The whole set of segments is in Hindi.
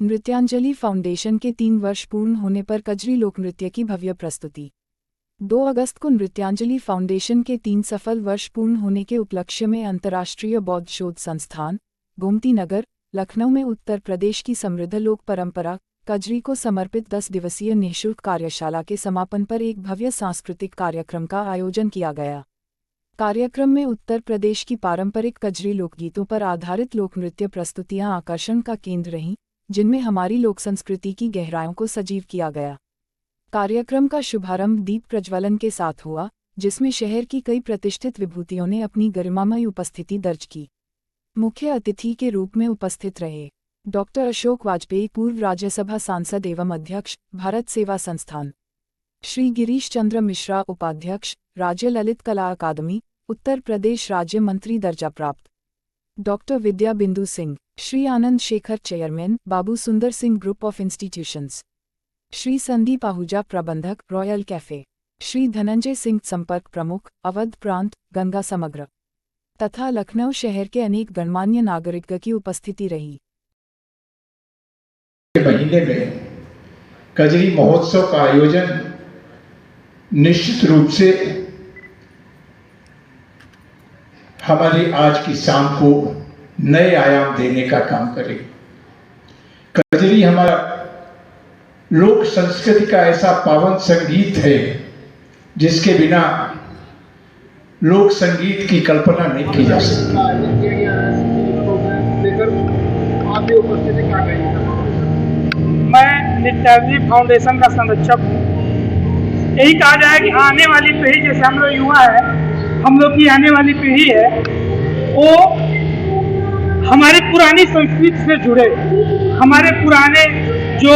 नृत्यांजलि फाउंडेशन के 3 वर्ष पूर्ण होने पर कजरी लोक नृत्य की भव्य प्रस्तुति। 2 अगस्त को नृत्यांजलि फाउंडेशन के 3 सफल वर्ष पूर्ण होने के उपलक्ष्य में अंतर्राष्ट्रीय बौद्ध शोध संस्थान, गोमती नगर, लखनऊ में उत्तर प्रदेश की समृद्ध लोक परंपरा कजरी को समर्पित 10 दिवसीय निःशुल्क कार्यशाला के समापन पर एक भव्य सांस्कृतिक कार्यक्रम का आयोजन किया गया। कार्यक्रम में उत्तर प्रदेश की पारंपरिक कजरी लोकगीतों पर आधारित लोक नृत्य प्रस्तुतियां आकर्षण का केंद्र रहीं, जिनमें हमारी लोक संस्कृति की गहराइयों को सजीव किया गया। कार्यक्रम का शुभारंभ दीप प्रज्वलन के साथ हुआ, जिसमें शहर की कई प्रतिष्ठित विभूतियों ने अपनी गरिमामयी उपस्थिति दर्ज की। मुख्य अतिथि के रूप में उपस्थित रहे डॉक्टर अशोक वाजपेयी, पूर्व राज्यसभा सांसद एवं अध्यक्ष, भारत सेवा संस्थान, श्री गिरीश चंद्र मिश्रा, उपाध्यक्ष, राज्य ललित कला अकादमी, उत्तर प्रदेश राज्य मंत्री दर्जा प्राप्त, डॉक्टर विद्या बिंदु सिंह, श्री आनंद शेखर, चेयरमैन, बाबू सुंदर Singh group of institutions, Shri Sandeep Ahuja, प्रबंधक, रॉयल कैफे, श्री धनंजय सिंह, संपर्क प्रमुख, अवध प्रांत, गंगा समग्र, तथा लखनऊ शहर के अनेक गणमान्य नागरिक की उपस्थिति रही। महीने में कजरी महोत्सव का आयोजन निश्चित रूप से हमारी आज की शाम को नए आयाम देने का काम करेगी। कजरी हमारा लोक संस्कृति का ऐसा पावन संगीत है जिसके बिना लोक संगीत की कल्पना नहीं की जा सकती। मैं नृत्यांजलि फाउंडेशन का संरक्षक हूँ। यही कहा जाए कि आने वाली पीढ़ी, जैसे हम लोग युवा है, हम लोग की आने वाली पीढ़ी है, वो हमारी पुरानी संस्कृति से जुड़े, हमारे पुराने जो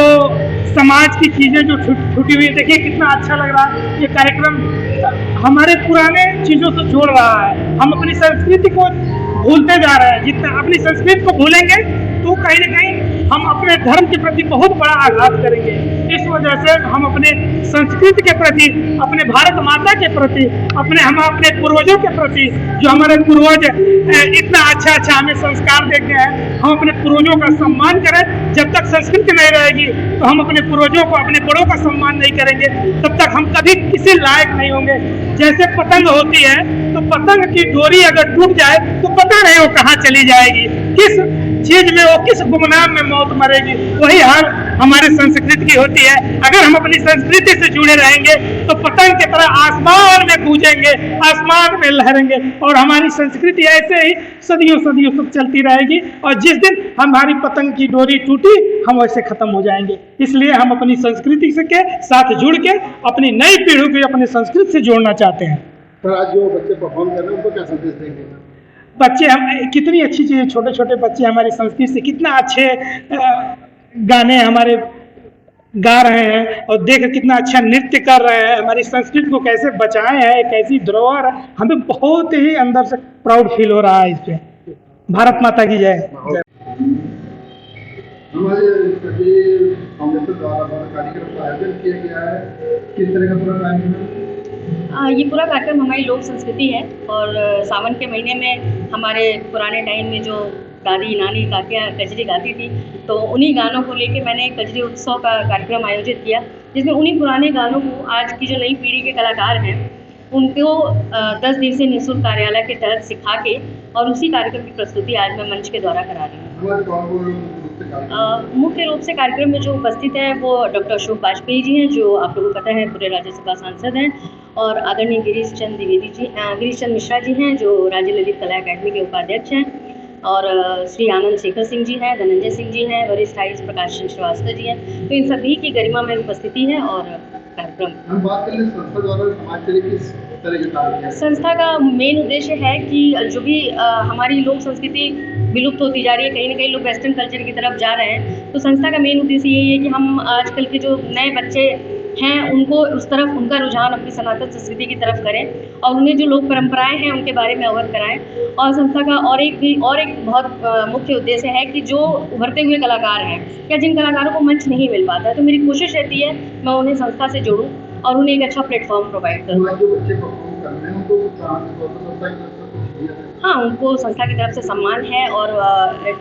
समाज की चीज़ें जो छूटी हुई है। देखिए कितना अच्छा लग रहा है ये कार्यक्रम, हमारे पुराने चीज़ों से जोड़ रहा है। हम अपनी संस्कृति को भूलते जा रहे हैं। जितना अपनी संस्कृति को भूलेंगे तो कहीं ना कहीं हम अपने धर्म के प्रति बहुत बड़ा आघात करेंगे। इस वजह से हम अपने संस्कृति के प्रति, अपने भारत माता के प्रति, हम अपने पूर्वजों के प्रति, जो हमारे पूर्वज इतना अच्छा हमें संस्कार देते हैं, हम अपने पूर्वजों का सम्मान करें। जब तक संस्कृति नहीं रहेगी तो हम अपने पूर्वजों को, अपने बड़ों का सम्मान नहीं करेंगे, तब तक हम कभी किसी लायक नहीं होंगे। जैसे पतंग होती है, तो पतंग की डोरी अगर टूट जाए तो पता नहीं वो कहाँ चली जाएगी, किस चीज में वो, किस गुमनाम में मौत मरेगी। वही हाल हमारी संस्कृति की होती है। अगर हम अपनी संस्कृति से जुड़े रहेंगे तो पतंग की तरह आसमान में गूंजेंगे, आसमान में लहरेंगे, और हमारी संस्कृति ऐसे ही सदियों सदियों तक चलती रहेगी। और जिस दिन हमारी पतंग की डोरी टूटी, हम वैसे खत्म हो जाएंगे। इसलिए हम अपनी संस्कृति के साथ जुड़ के अपनी नई पीढ़ी को अपनी संस्कृति से जोड़ना चाहते हैं। पर आज जो बच्चे परफॉर्म कर रहे हैं उनको क्या संदेश देंगे? बच्चे, हम कितनी अच्छी चीज़ें, छोटे छोटे बच्चे हमारी संस्कृति से कितना अच्छे गाने हमारे गा रहे हैं, और देख कितना अच्छा नृत्य कर रहे हैं। हमारी संस्कृति को कैसे बचाए हैं, एक ऐसी धरोहर, हमें बहुत ही अंदर से प्राउड फील हो रहा है इस पे। भारत माता की जय। हमारे फाउंडेशन द्वारा कार्यक्रम का आयोजन किया गया है, किस तरह का पूरा कार्यक्रम? ये पूरा कार्यक्रम हमारी लोक संस्कृति है, और सावन के महीने में हमारे पुराने टाइम में जो दादी नानी काकियाँ कजरी गाती थी, तो उन्हीं गानों को लेके मैंने कजरी उत्सव का कार्यक्रम आयोजित किया, जिसमें उन्हीं पुराने गानों को आज की जो नई पीढ़ी के कलाकार हैं उनको 10 दिवसीय निःशुल्क कार्यालय के तहत सिखा के, और उसी कार्यक्रम की प्रस्तुति आज मैं मंच के द्वारा करा रही हूँ। मुख्य रूप से कार्यक्रम में जो उपस्थित है वो डॉक्टर अशोक वाजपेयी जी हैं, जो आप लोगों को पता है पूरे राज्यसभा सांसद हैं, और आदरणीय गिरीश चंद्र मिश्रा जी हैं, जो राज्य ललित कला अकादमी के उपाध्यक्ष हैं, और श्री आनंद शेखर सिंह जी हैं, धनंजय सिंह जी हैं, वरिष्ठ आयुष प्रकाश चंद्र श्रीवास्तव जी हैं। तो इन सभी की गरिमा में उपस्थिति है। और कार्यक्रम हम बात करें संस्था द्वारा समाज के लिए किस तरह के कार्य? संस्था का मेन उद्देश्य है कि जो भी हमारी लोक संस्कृति विलुप्त होती जा रही है, कहीं ना कहीं लोग वेस्टर्न कल्चर की तरफ जा रहे हैं, तो संस्था का मेन उद्देश्य यही है कि हम आजकल के जो नए बच्चे हैं उनको उस तरफ, उनका रुझान अपनी सनातन संस्कृति की तरफ करें, और उन्हें जो लोक परंपराएं हैं उनके बारे में अवगत कराएं। और संस्था का और एक बहुत मुख्य उद्देश्य है कि जो उभरते हुए कलाकार हैं या जिन कलाकारों को मंच नहीं मिल पाता है, तो मेरी कोशिश रहती है मैं उन्हें संस्था से जोड़ूँ और उन्हें एक अच्छा प्लेटफॉर्म प्रोवाइड करूँ। हाँ, उनको संस्था की तरफ से सम्मान है और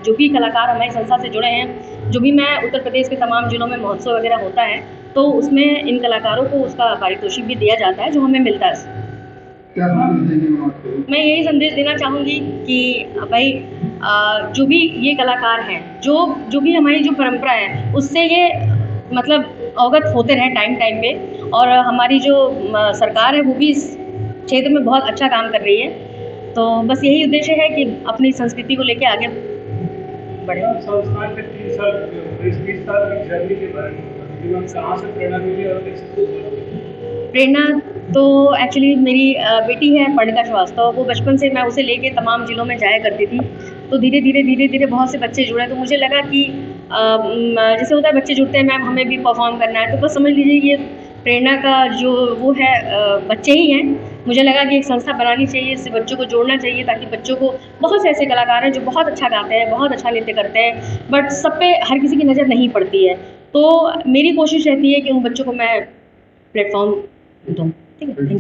जो भी कलाकार हमारी संस्था से जुड़े हैं, जो भी मैं उत्तर प्रदेश के तमाम जिलों में महोत्सव वगैरह होता है तो उसमें इन कलाकारों को उसका पारितोषिक भी दिया जाता है जो हमें मिलता है। क्या संदेश देंगे समाज को? मैं यही संदेश देना चाहूँगी कि भाई जो भी ये कलाकार हैं, जो भी हमारी जो परंपरा है उससे ये मतलब अवगत होते रहें टाइम टाइम पे, और हमारी जो सरकार है वो भी इस क्षेत्र में बहुत अच्छा काम कर रही है। तो बस यही उद्देश्य है कि अपनी संस्कृति को लेके आगे बढ़े। संस्थान के 3 साल 20 साल की जर्नी के बारे में कहाँ से प्रेरणा मिली और कैसे? प्रेरणा तो एक्चुअली मेरी बेटी है पर्णिका श्रीवास्तव, वो बचपन से मैं उसे लेके तमाम जिलों में जाया करती थी। तो धीरे धीरे बहुत से बच्चे जुड़े, तो मुझे लगा कि जैसे होता है बच्चे जुड़ते हैं मैम हमें भी परफॉर्म करना है, तो बस समझ लीजिए ये प्रेरणा का जो वो है बच्चे ही हैं। मुझे लगा कि एक संस्था बनानी चाहिए, इससे बच्चों को जोड़ना चाहिए ताकि बच्चों को, बहुत से ऐसे कलाकार हैं जो बहुत अच्छा गाते हैं, बहुत अच्छा नृत्य करते हैं, बट सब पे हर किसी की नज़र नहीं पड़ती है। तो मेरी कोशिश रहती है कि उन बच्चों को मैं प्लेटफॉर्म दूँ। ठीक है, थैंक यू।